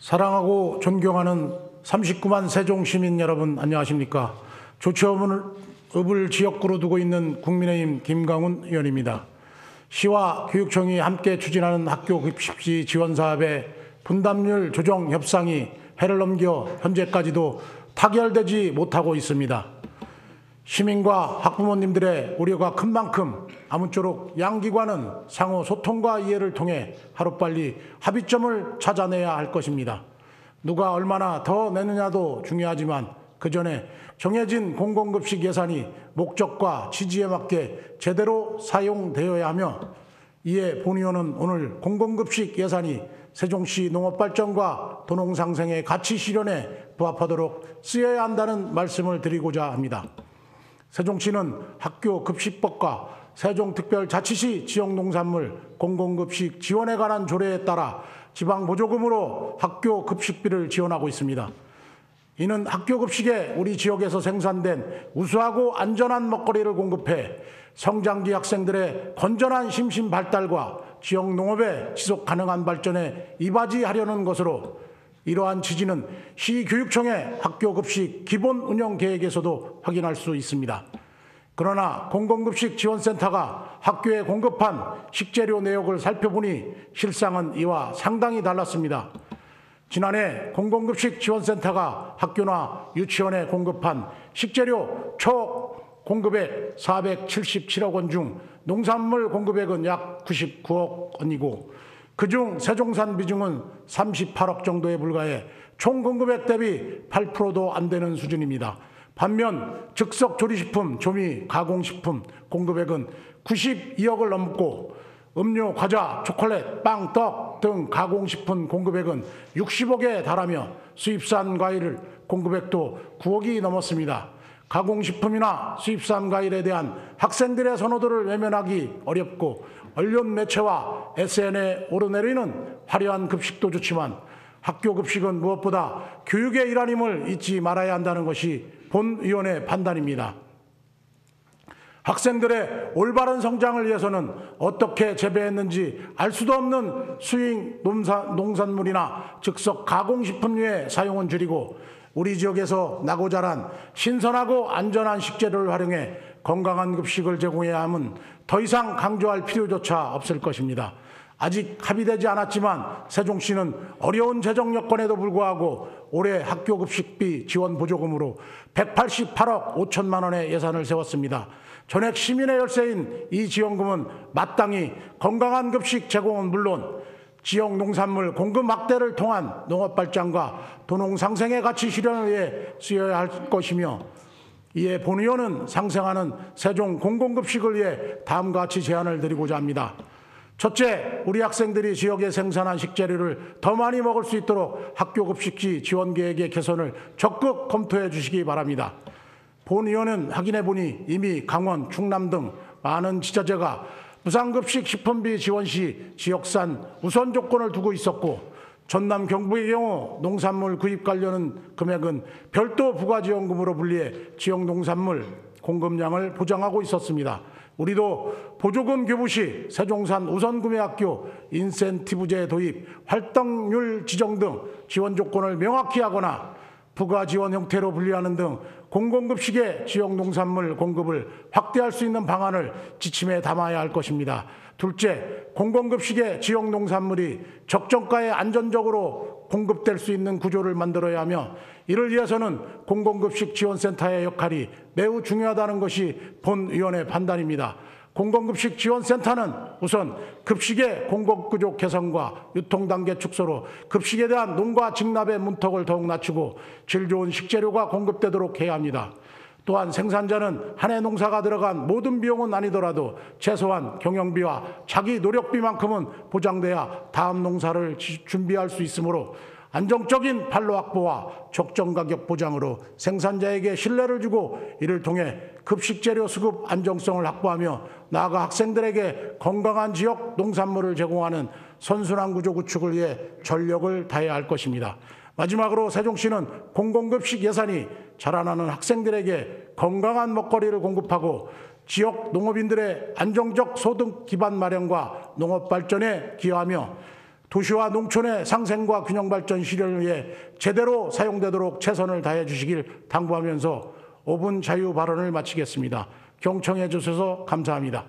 사랑하고 존경하는 39만 세종 시민 여러분, 안녕하십니까? 조치업을 지역구로 두고 있는 국민의힘 김강훈 의원입니다. 시와 교육청이 함께 추진하는 학교 급식비 지원 사업의 분담률 조정 협상이 해를 넘겨 현재까지도 타결되지 못하고 있습니다. 시민과 학부모님들의 우려가 큰 만큼 아무쪼록 양 기관은 상호 소통과 이해를 통해 하루빨리 합의점을 찾아내야 할 것입니다. 누가 얼마나 더 내느냐도 중요하지만 그 전에 정해진 공공급식 예산이 목적과 취지에 맞게 제대로 사용되어야 하며, 이에 본 의원은 오늘 공공급식 예산이 세종시 농업발전과 도농상생의 가치 실현에 부합하도록 쓰여야 한다는 말씀을 드리고자 합니다. 세종시는 학교급식법과 세종특별자치시 지역농산물 공공급식 지원에 관한 조례에 따라 지방보조금으로 학교급식비를 지원하고 있습니다. 이는 학교급식에 우리 지역에서 생산된 우수하고 안전한 먹거리를 공급해 성장기 학생들의 건전한 심신 발달과 지역 농업의 지속 가능한 발전에 이바지하려는 것으로, 이러한 취지는 시교육청의 학교급식 기본 운영 계획에서도 확인할 수 있습니다. 그러나 공공급식 지원센터가 학교에 공급한 식재료 내역을 살펴보니 실상은 이와 상당히 달랐습니다. 지난해 공공급식 지원센터가 학교나 유치원에 공급한 식재료 총 공급액 477억 원 중 농산물 공급액은 약 99억 원이고, 그중 세종산 비중은 38억 정도에 불과해 총 공급액 대비 8%도 안 되는 수준입니다. 반면 즉석 조리식품, 조미, 가공식품 공급액은 92억을 넘고, 음료, 과자, 초콜릿, 빵, 떡 등 가공식품 공급액은 60억에 달하며 수입산 과일 공급액도 9억이 넘었습니다. 가공식품이나 수입산 과일에 대한 학생들의 선호도를 외면하기 어렵고, 언론 매체와 SNS에 오르내리는 화려한 급식도 좋지만 학교 급식은 무엇보다 교육의 일환임을 잊지 말아야 한다는 것이 본 의원의 판단입니다. 학생들의 올바른 성장을 위해서는 어떻게 재배했는지 알 수도 없는 수입 농산물이나 즉석 가공식품류의 사용은 줄이고, 우리 지역에서 나고 자란 신선하고 안전한 식재료를 활용해 건강한 급식을 제공해야 함은 더 이상 강조할 필요조차 없을 것입니다. 아직 합의되지 않았지만 세종시는 어려운 재정 여건에도 불구하고 올해 학교급식비 지원 보조금으로 188억 5천만 원의 예산을 세웠습니다. 전액 시민의 열쇠인 이 지원금은 마땅히 건강한 급식 제공은 물론 지역 농산물 공급 확대를 통한 농업발전과 도농상생의 가치 실현을 위해 쓰여야 할 것이며, 이에 본 의원은 상생하는 세종 공공급식을 위해 다음과 같이 제안을 드리고자 합니다. 첫째, 우리 학생들이 지역에 생산한 식재료를 더 많이 먹을 수 있도록 학교급식비 지원 계획의 개선을 적극 검토해 주시기 바랍니다. 본 의원은 확인해 보니 이미 강원, 충남 등 많은 지자체가 무상급식 식품비 지원 시 지역산 우선 조건을 두고 있었고, 전남 경북의 경우 농산물 구입 관련 금액은 별도 부가지원금으로 분리해 지역 농산물 공급량을 보장하고 있었습니다. 우리도 보조금 교부 시 세종산 우선구매학교 인센티브제 도입, 활동률 지정 등 지원 조건을 명확히 하거나 부가지원 형태로 분리하는 등 공공급식의 지역 농산물 공급을 확대할 수 있는 방안을 지침에 담아야 할 것입니다. 둘째, 공공급식의 지역 농산물이 적정가에 안전적으로 공급될 수 있는 구조를 만들어야 하며, 이를 위해서는 공공급식 지원센터의 역할이 매우 중요하다는 것이 본 의원의 판단입니다. 공공급식 지원센터는 우선 급식의 공급구조 개선과 유통단계 축소로 급식에 대한 농가 직납의 문턱을 더욱 낮추고 질 좋은 식재료가 공급되도록 해야 합니다. 또한 생산자는 한 해 농사가 들어간 모든 비용은 아니더라도 최소한 경영비와 자기 노력비만큼은 보장돼야 다음 농사를 준비할 수 있으므로 안정적인 판로 확보와 적정 가격 보장으로 생산자에게 신뢰를 주고, 이를 통해 급식재료 수급 안정성을 확보하며 나아가 학생들에게 건강한 지역 농산물을 제공하는 선순환 구조 구축을 위해 전력을 다해야 할 것입니다. 마지막으로 세종시는 공공급식 예산이 자라나는 학생들에게 건강한 먹거리를 공급하고 지역 농업인들의 안정적 소득 기반 마련과 농업 발전에 기여하며 도시와 농촌의 상생과 균형 발전 실현을 위해 제대로 사용되도록 최선을 다해 주시길 당부하면서 5분 자유 발언을 마치겠습니다. 경청해 주셔서 감사합니다.